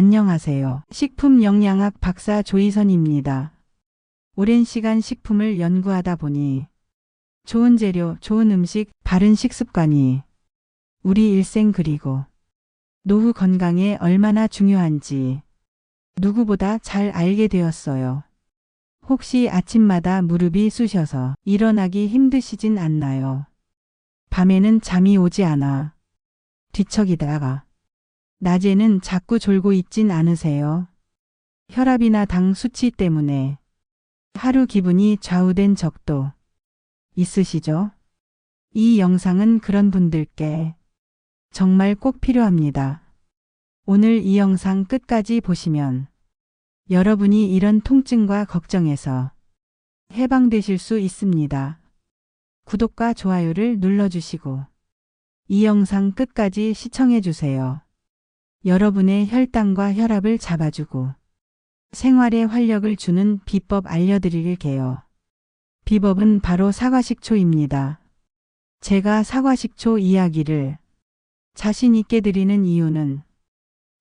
안녕하세요. 식품영양학 박사 조희선입니다. 오랜 시간 식품을 연구하다 보니 좋은 재료, 좋은 음식, 바른 식습관이 우리 일생 그리고 노후 건강에 얼마나 중요한지 누구보다 잘 알게 되었어요. 혹시 아침마다 무릎이 쑤셔서 일어나기 힘드시진 않나요? 밤에는 잠이 오지 않아 뒤척이다가 낮에는 자꾸 졸고 있진 않으세요? 혈압이나 당 수치 때문에 하루 기분이 좌우된 적도 있으시죠? 이 영상은 그런 분들께 정말 꼭 필요합니다. 오늘 이 영상 끝까지 보시면 여러분이 이런 통증과 걱정에서 해방되실 수 있습니다. 구독과 좋아요를 눌러주시고 이 영상 끝까지 시청해주세요. 여러분의 혈당과 혈압을 잡아주고 생활에 활력을 주는 비법 알려드릴게요. 비법은 바로 사과식초입니다. 제가 사과식초 이야기를 자신 있게 드리는 이유는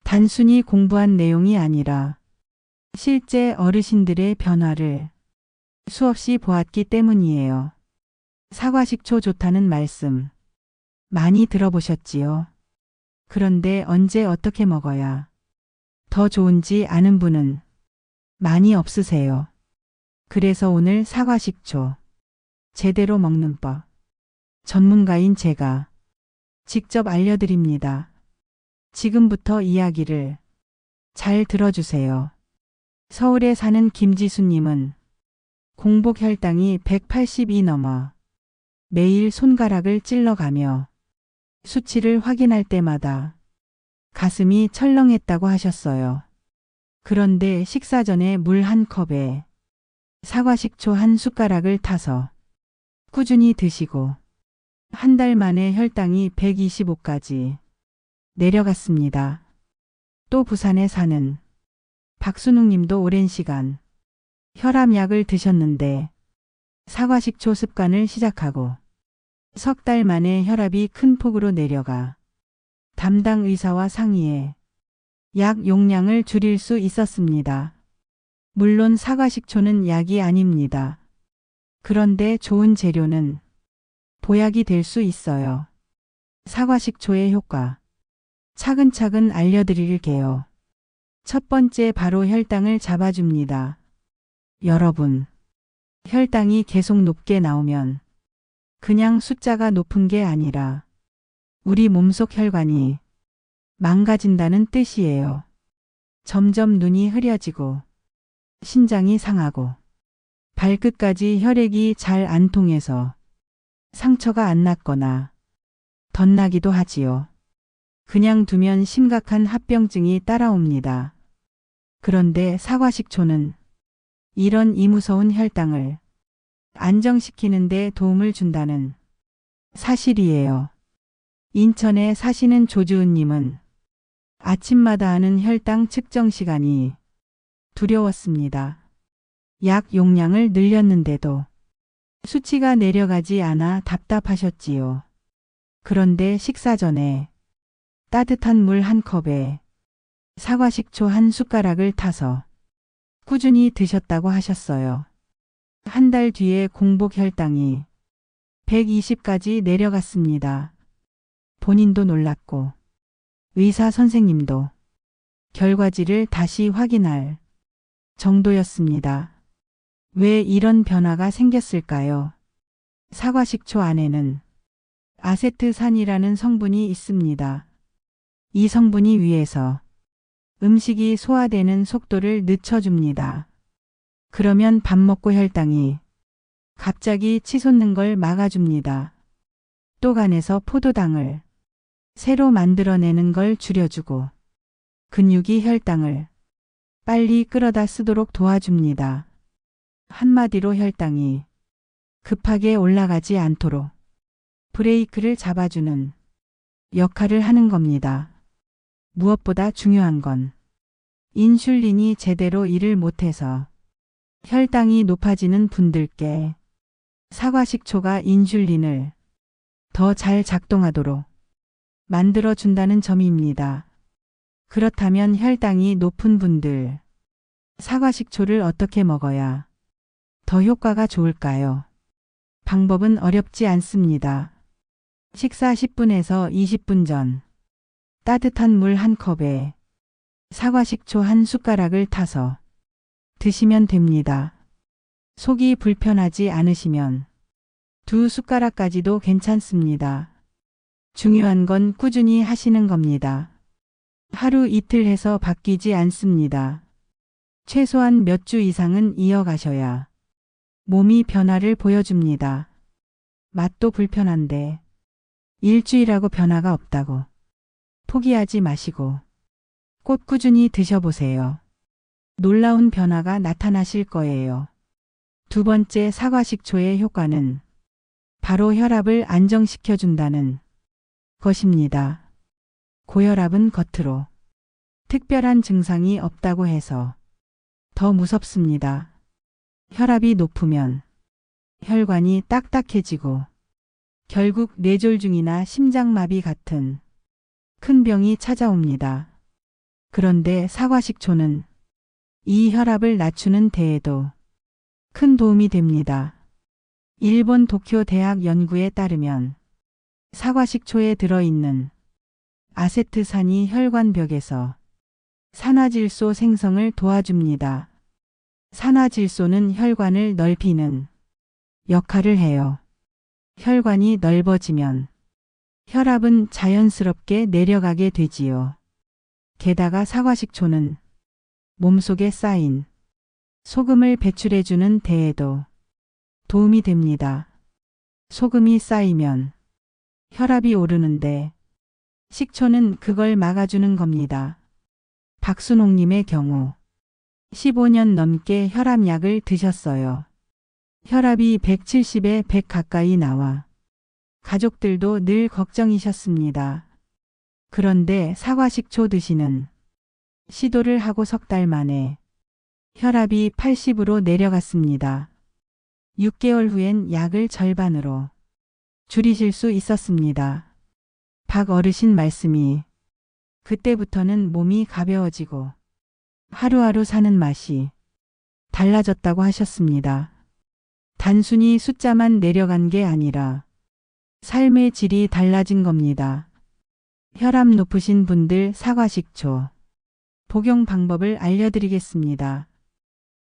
단순히 공부한 내용이 아니라 실제 어르신들의 변화를 수없이 보았기 때문이에요. 사과식초 좋다는 말씀 많이 들어보셨지요? 그런데 언제 어떻게 먹어야 더 좋은지 아는 분은 많이 없으세요. 그래서 오늘 사과식초 제대로 먹는 법 전문가인 제가 직접 알려드립니다. 지금부터 이야기를 잘 들어주세요. 서울에 사는 김지수님은 공복 혈당이 180이 넘어 매일 손가락을 찔러가며 수치를 확인할 때마다 가슴이 철렁했다고 하셨어요. 그런데 식사 전에 물 한 컵에 사과식초 한 숟가락을 타서 꾸준히 드시고 한 달 만에 혈당이 125까지 내려갔습니다. 또 부산에 사는 박순웅 님도 오랜 시간 혈압약을 드셨는데 사과식초 습관을 시작하고 석 달 만에 혈압이 큰 폭으로 내려가 담당 의사와 상의해 약 용량을 줄일 수 있었습니다. 물론 사과식초는 약이 아닙니다. 그런데 좋은 재료는 보약이 될 수 있어요. 사과식초의 효과 차근차근 알려드릴게요. 첫 번째 바로 혈당을 잡아줍니다. 여러분, 혈당이 계속 높게 나오면 그냥 숫자가 높은 게 아니라 우리 몸속 혈관이 망가진다는 뜻이에요. 점점 눈이 흐려지고 신장이 상하고 발끝까지 혈액이 잘 안 통해서 상처가 안 낫거나 덧나기도 하지요. 그냥 두면 심각한 합병증이 따라옵니다. 그런데 사과식초는 이런 이 무서운 혈당을 안정시키는 데 도움을 준다는 사실이에요. 인천에 사시는 조주은 님은 아침마다 하는 혈당 측정 시간이 두려웠습니다. 약 용량을 늘렸는데도 수치가 내려가지 않아 답답하셨지요. 그런데 식사 전에 따뜻한 물 한 컵에 사과식초 한 숟가락을 타서 꾸준히 드셨다고 하셨어요. 한 달 뒤에 공복 혈당이 120까지 내려갔습니다. 본인도 놀랐고 의사 선생님도 결과지를 다시 확인할 정도였습니다. 왜 이런 변화가 생겼을까요? 사과식초 안에는 아세트산이라는 성분이 있습니다. 이 성분이 위에서 음식이 소화되는 속도를 늦춰줍니다. 그러면 밥 먹고 혈당이 갑자기 치솟는 걸 막아줍니다. 또 간에서 포도당을 새로 만들어내는 걸 줄여주고 근육이 혈당을 빨리 끌어다 쓰도록 도와줍니다. 한마디로 혈당이 급하게 올라가지 않도록 브레이크를 잡아주는 역할을 하는 겁니다. 무엇보다 중요한 건 인슐린이 제대로 일을 못해서 혈당이 높아지는 분들께 사과식초가 인슐린을 더 잘 작동하도록 만들어준다는 점입니다. 그렇다면 혈당이 높은 분들, 사과식초를 어떻게 먹어야 더 효과가 좋을까요? 방법은 어렵지 않습니다. 식사 10분에서 20분 전, 따뜻한 물 한 컵에 사과식초 한 숟가락을 타서 드시면 됩니다. 속이 불편하지 않으시면 2숟가락까지도 괜찮습니다. 중요한 건 꾸준히 하시는 겁니다. 하루 이틀 해서 바뀌지 않습니다. 최소한 몇 주 이상은 이어가셔야 몸이 변화를 보여줍니다. 맛도 불편한데 일주일하고 변화가 없다고 포기하지 마시고 꼭 꾸준히 드셔보세요. 놀라운 변화가 나타나실 거예요. 두 번째, 사과식초의 효과는 바로 혈압을 안정시켜준다는 것입니다. 고혈압은 겉으로 특별한 증상이 없다고 해서 더 무섭습니다. 혈압이 높으면 혈관이 딱딱해지고 결국 뇌졸중이나 심장마비 같은 큰 병이 찾아옵니다. 그런데 사과식초는 이 혈압을 낮추는 데에도 큰 도움이 됩니다. 일본 도쿄 대학 연구에 따르면 사과식초에 들어있는 아세트산이 혈관벽에서 산화질소 생성을 도와줍니다. 산화질소는 혈관을 넓히는 역할을 해요. 혈관이 넓어지면 혈압은 자연스럽게 내려가게 되지요. 게다가 사과식초는 몸속에 쌓인 소금을 배출해주는 데에도 도움이 됩니다. 소금이 쌓이면 혈압이 오르는데 식초는 그걸 막아주는 겁니다. 박순옥님의 경우 15년 넘게 혈압약을 드셨어요. 혈압이 170에 100 가까이 나와 가족들도 늘 걱정이셨습니다. 그런데 사과식초 드시는 시도를 하고 석 달 만에 혈압이 80으로 내려갔습니다. 6개월 후엔 약을 절반으로 줄이실 수 있었습니다. 박 어르신 말씀이 그때부터는 몸이 가벼워지고 하루하루 사는 맛이 달라졌다고 하셨습니다. 단순히 숫자만 내려간 게 아니라 삶의 질이 달라진 겁니다. 혈압 높으신 분들 사과식초 복용 방법을 알려드리겠습니다.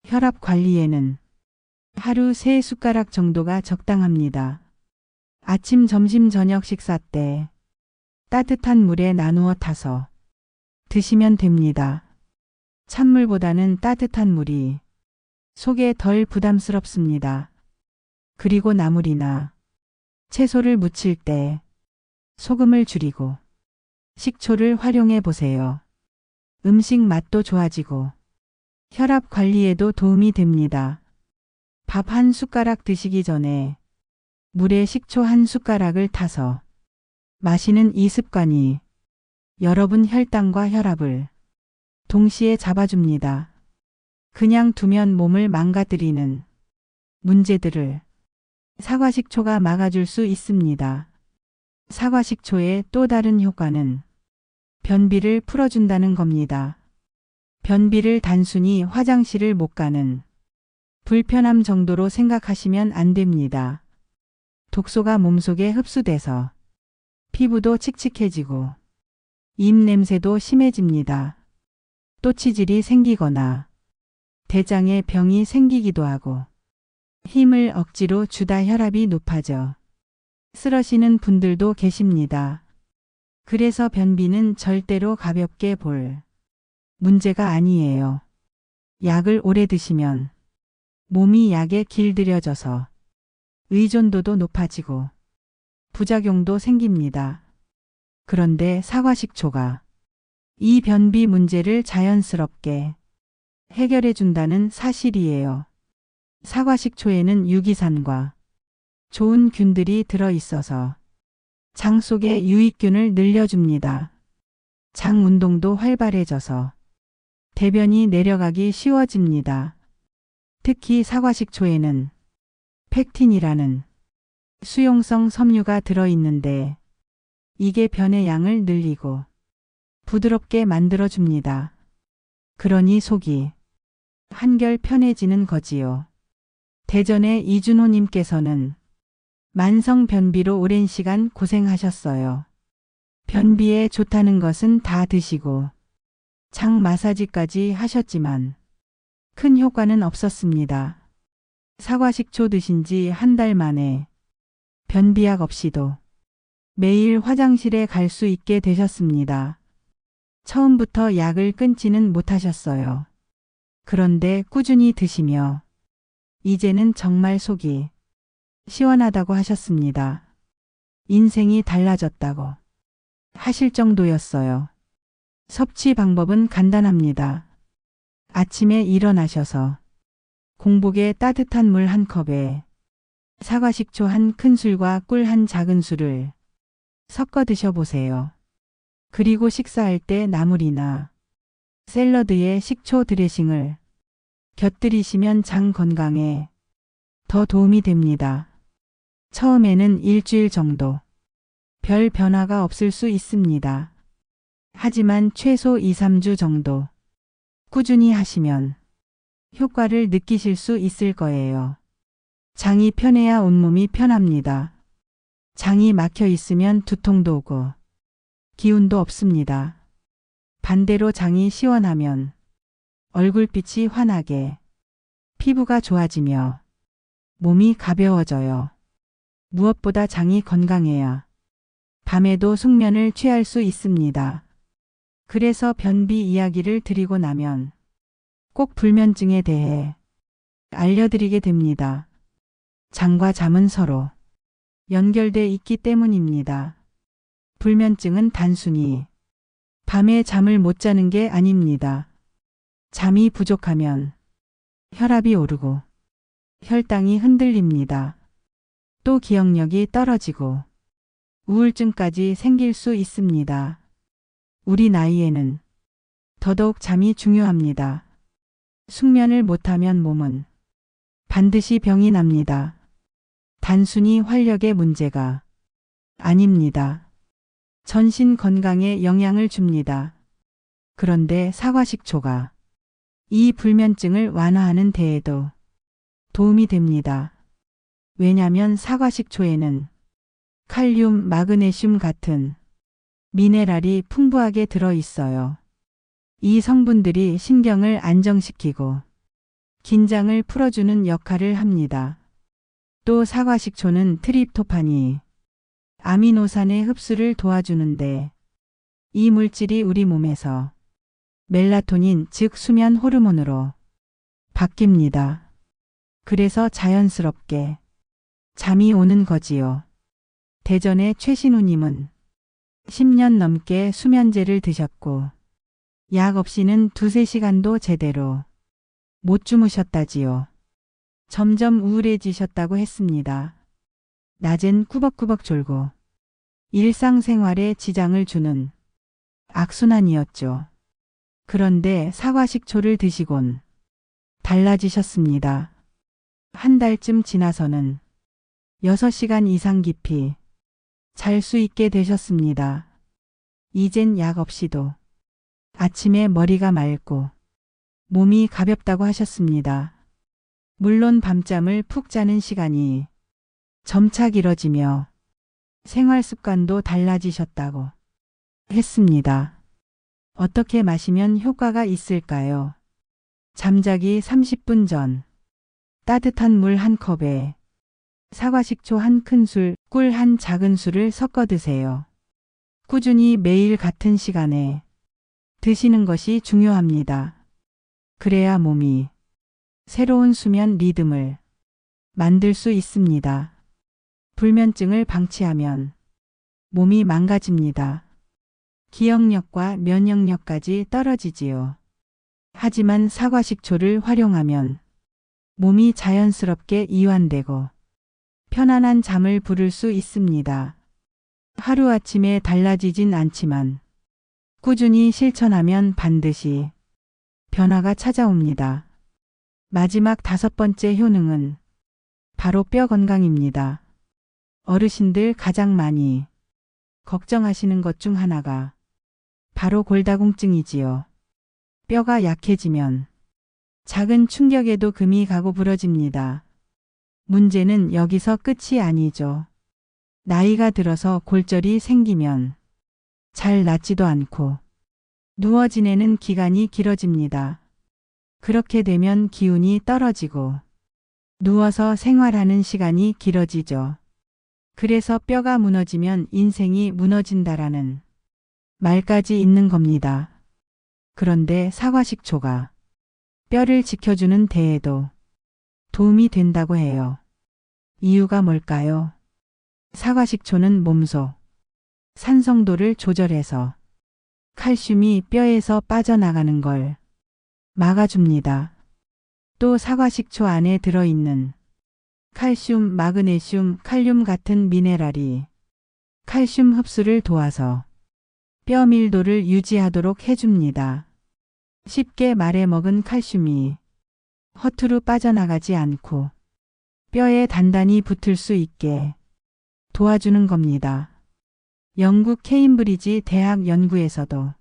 혈압 관리에는 하루 3숟가락 정도가 적당합니다. 아침, 점심, 저녁 식사 때 따뜻한 물에 나누어 타서 드시면 됩니다. 찬물보다는 따뜻한 물이 속에 덜 부담스럽습니다. 그리고 나물이나 채소를 무칠 때 소금을 줄이고 식초를 활용해 보세요. 음식 맛도 좋아지고 혈압 관리에도 도움이 됩니다. 밥 한 숟가락 드시기 전에 물에 식초 한 숟가락을 타서 마시는 이 습관이 여러분 혈당과 혈압을 동시에 잡아줍니다. 그냥 두면 몸을 망가뜨리는 문제들을 사과식초가 막아줄 수 있습니다. 사과식초의 또 다른 효과는 변비를 풀어준다는 겁니다. 변비를 단순히 화장실을 못 가는 불편함 정도로 생각하시면 안 됩니다. 독소가 몸속에 흡수돼서 피부도 칙칙해지고 입 냄새도 심해집니다. 또 치질이 생기거나 대장에 병이 생기기도 하고 힘을 억지로 주다 혈압이 높아져 쓰러지는 분들도 계십니다. 그래서 변비는 절대로 가볍게 볼 문제가 아니에요. 약을 오래 드시면 몸이 약에 길들여져서 의존도도 높아지고 부작용도 생깁니다. 그런데 사과식초가 이 변비 문제를 자연스럽게 해결해 준다는 사실이에요. 사과식초에는 유기산과 좋은 균들이 들어있어서 장 속의 유익균을 늘려줍니다. 장 운동도 활발해져서 대변이 내려가기 쉬워집니다. 특히 사과식초에는 펙틴이라는 수용성 섬유가 들어있는데 이게 변의 양을 늘리고 부드럽게 만들어줍니다. 그러니 속이 한결 편해지는 거지요. 대전의 이준호님께서는 만성 변비로 오랜 시간 고생하셨어요. 변비에 좋다는 것은 다 드시고 장 마사지까지 하셨지만 큰 효과는 없었습니다. 사과식초 드신 지 한 달 만에 변비약 없이도 매일 화장실에 갈 수 있게 되셨습니다. 처음부터 약을 끊지는 못하셨어요. 그런데 꾸준히 드시며 이제는 정말 속이 시원하다고 하셨습니다. 인생이 달라졌다고 하실 정도였어요. 섭취 방법은 간단합니다. 아침에 일어나셔서 공복에 따뜻한 물 한 컵에 사과식초 한 큰술과 꿀 한 작은술을 섞어 드셔보세요. 그리고 식사할 때 나물이나 샐러드에 식초 드레싱을 곁들이시면 장 건강에 더 도움이 됩니다. 처음에는 일주일 정도 별 변화가 없을 수 있습니다. 하지만 최소 2, 3주 정도 꾸준히 하시면 효과를 느끼실 수 있을 거예요. 장이 편해야 온몸이 편합니다. 장이 막혀 있으면 두통도 오고 기운도 없습니다. 반대로 장이 시원하면 얼굴빛이 환하게 피부가 좋아지며 몸이 가벼워져요. 무엇보다 장이 건강해야 밤에도 숙면을 취할 수 있습니다. 그래서 변비 이야기를 드리고 나면 꼭 불면증에 대해 알려드리게 됩니다. 장과 잠은 서로 연결돼 있기 때문입니다. 불면증은 단순히 밤에 잠을 못 자는 게 아닙니다. 잠이 부족하면 혈압이 오르고 혈당이 흔들립니다. 또 기억력이 떨어지고 우울증까지 생길 수 있습니다. 우리 나이에는 더더욱 잠이 중요합니다. 숙면을 못하면 몸은 반드시 병이 납니다. 단순히 활력의 문제가 아닙니다. 전신 건강에 영향을 줍니다. 그런데 사과식초가 이 불면증을 완화하는 데에도 도움이 됩니다. 왜냐하면 사과식초에는 칼륨, 마그네슘 같은 미네랄이 풍부하게 들어 있어요. 이 성분들이 신경을 안정시키고 긴장을 풀어주는 역할을 합니다. 또 사과식초는 트립토판이 아미노산의 흡수를 도와주는데 이 물질이 우리 몸에서 멜라토닌 즉 수면 호르몬으로 바뀝니다. 그래서 자연스럽게 잠이 오는 거지요. 대전의 최신우님은 10년 넘게 수면제를 드셨고 약 없이는 2~3시간도 제대로 못 주무셨다지요. 점점 우울해지셨다고 했습니다. 낮엔 꾸벅꾸벅 졸고 일상생활에 지장을 주는 악순환이었죠. 그런데 사과식초를 드시곤 달라지셨습니다. 한 달쯤 지나서는 6시간 이상 깊이 잘 수 있게 되셨습니다. 이젠 약 없이도 아침에 머리가 맑고 몸이 가볍다고 하셨습니다. 물론 밤잠을 푹 자는 시간이 점차 길어지며 생활 습관도 달라지셨다고 했습니다. 어떻게 마시면 효과가 있을까요? 잠자기 30분 전 따뜻한 물 한 컵에 사과식초 한 큰술, 꿀 한 작은술을 섞어 드세요. 꾸준히 매일 같은 시간에 드시는 것이 중요합니다. 그래야 몸이 새로운 수면 리듬을 만들 수 있습니다. 불면증을 방치하면 몸이 망가집니다. 기억력과 면역력까지 떨어지지요. 하지만 사과식초를 활용하면 몸이 자연스럽게 이완되고 편안한 잠을 부를 수 있습니다. 하루아침에 달라지진 않지만 꾸준히 실천하면 반드시 변화가 찾아옵니다. 마지막 5번째 효능은 바로 뼈 건강입니다. 어르신들 가장 많이 걱정하시는 것 중 하나가 바로 골다공증이지요. 뼈가 약해지면 작은 충격에도 금이 가고 부러집니다. 문제는 여기서 끝이 아니죠. 나이가 들어서 골절이 생기면 잘 낫지도 않고 누워 지내는 기간이 길어집니다. 그렇게 되면 기운이 떨어지고 누워서 생활하는 시간이 길어지죠. 그래서 뼈가 무너지면 인생이 무너진다라는 말까지 있는 겁니다. 그런데 사과식초가 뼈를 지켜주는 데에도 도움이 된다고 해요. 이유가 뭘까요? 사과식초는 몸속 산성도를 조절해서 칼슘이 뼈에서 빠져나가는 걸 막아줍니다. 또 사과식초 안에 들어있는 칼슘, 마그네슘, 칼륨 같은 미네랄이 칼슘 흡수를 도와서 뼈 밀도를 유지하도록 해줍니다. 쉽게 말해 먹은 칼슘이 허투루 빠져나가지 않고 뼈에 단단히 붙을 수 있게 도와주는 겁니다. 영국 케임브리지 대학 연구에서도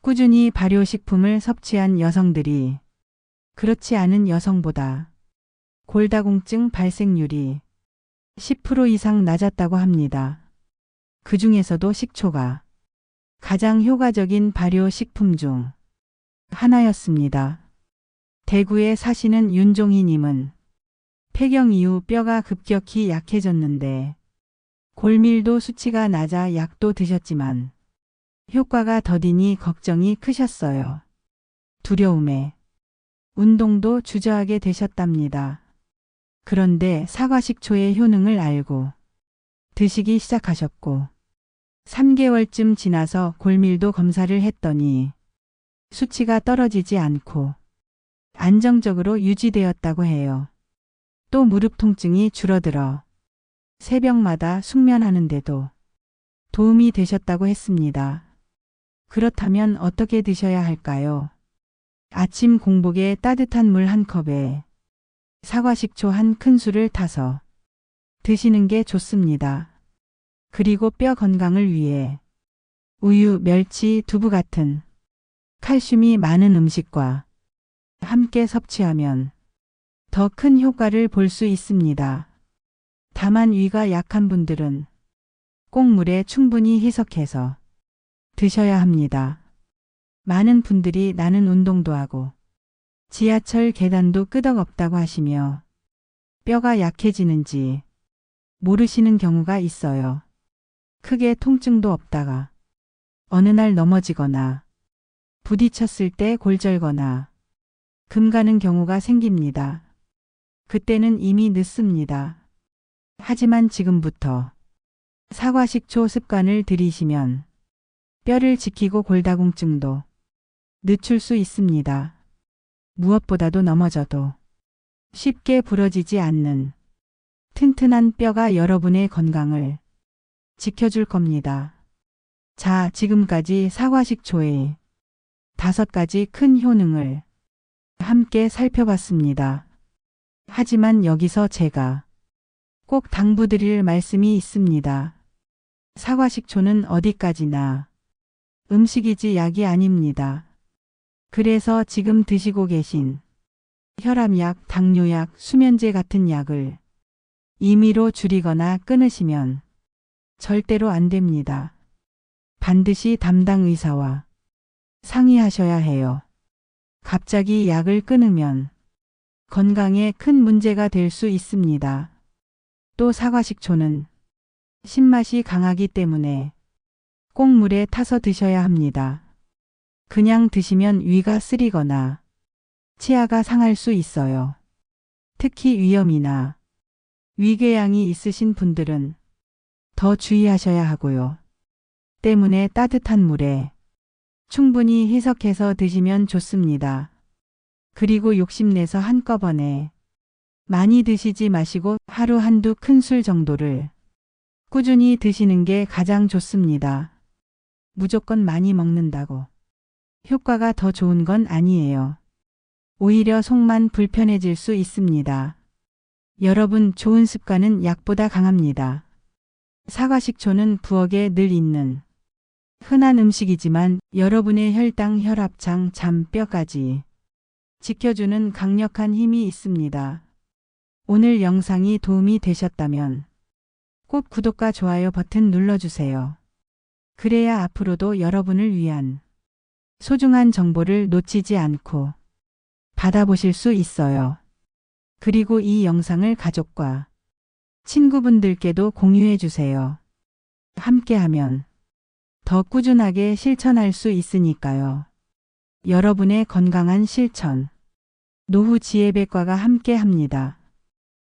꾸준히 발효식품을 섭취한 여성들이 그렇지 않은 여성보다 골다공증 발생률이 10% 이상 낮았다고 합니다. 그 중에서도 식초가 가장 효과적인 발효식품 중 하나였습니다. 대구에 사시는 윤종희 님은 폐경 이후 뼈가 급격히 약해졌는데 골밀도 수치가 낮아 약도 드셨지만 효과가 더디니 걱정이 크셨어요. 두려움에 운동도 주저하게 되셨답니다. 그런데 사과식초의 효능을 알고 드시기 시작하셨고 3개월쯤 지나서 골밀도 검사를 했더니 수치가 떨어지지 않고 안정적으로 유지되었다고 해요. 또 무릎 통증이 줄어들어 새벽마다 숙면하는데도 도움이 되셨다고 했습니다. 그렇다면 어떻게 드셔야 할까요? 아침 공복에 따뜻한 물 한 컵에 사과식초 한 큰술을 타서 드시는 게 좋습니다. 그리고 뼈 건강을 위해 우유, 멸치, 두부 같은 칼슘이 많은 음식과 함께 섭취하면 더 큰 효과를 볼 수 있습니다. 다만 위가 약한 분들은 꼭 물에 충분히 희석해서 드셔야 합니다. 많은 분들이 나는 운동도 하고 지하철 계단도 끄덕없다고 하시며 뼈가 약해지는지 모르시는 경우가 있어요. 크게 통증도 없다가 어느 날 넘어지거나 부딪혔을 때 골절거나 금 가는 경우가 생깁니다. 그때는 이미 늦습니다. 하지만 지금부터 사과식초 습관을 들이시면 뼈를 지키고 골다공증도 늦출 수 있습니다. 무엇보다도 넘어져도 쉽게 부러지지 않는 튼튼한 뼈가 여러분의 건강을 지켜줄 겁니다. 자, 지금까지 사과식초의 5가지 큰 효능을 함께 살펴봤습니다. 하지만 여기서 제가 꼭 당부드릴 말씀이 있습니다. 사과식초는 어디까지나 음식이지 약이 아닙니다. 그래서 지금 드시고 계신 혈압약, 당뇨약, 수면제 같은 약을 임의로 줄이거나 끊으시면 절대로 안 됩니다. 반드시 담당 의사와 상의하셔야 해요. 갑자기 약을 끊으면 건강에 큰 문제가 될 수 있습니다. 또 사과식초는 신맛이 강하기 때문에 꼭 물에 타서 드셔야 합니다. 그냥 드시면 위가 쓰리거나 치아가 상할 수 있어요. 특히 위염이나 위궤양이 있으신 분들은 더 주의하셔야 하고요. 때문에 따뜻한 물에 충분히 희석해서 드시면 좋습니다. 그리고 욕심내서 한꺼번에 많이 드시지 마시고 하루 한두 큰술 정도를 꾸준히 드시는 게 가장 좋습니다. 무조건 많이 먹는다고 효과가 더 좋은 건 아니에요. 오히려 속만 불편해질 수 있습니다. 여러분, 좋은 습관은 약보다 강합니다. 사과식초는 부엌에 늘 있는 흔한 음식이지만 여러분의 혈당, 혈압장, 잠, 뼈까지 지켜주는 강력한 힘이 있습니다. 오늘 영상이 도움이 되셨다면 꼭 구독과 좋아요 버튼 눌러주세요. 그래야 앞으로도 여러분을 위한 소중한 정보를 놓치지 않고 받아보실 수 있어요. 그리고 이 영상을 가족과 친구분들께도 공유해 주세요. 함께하면 더 꾸준하게 실천할 수 있으니까요. 여러분의 건강한 실천, 노후 지혜백과가 함께합니다.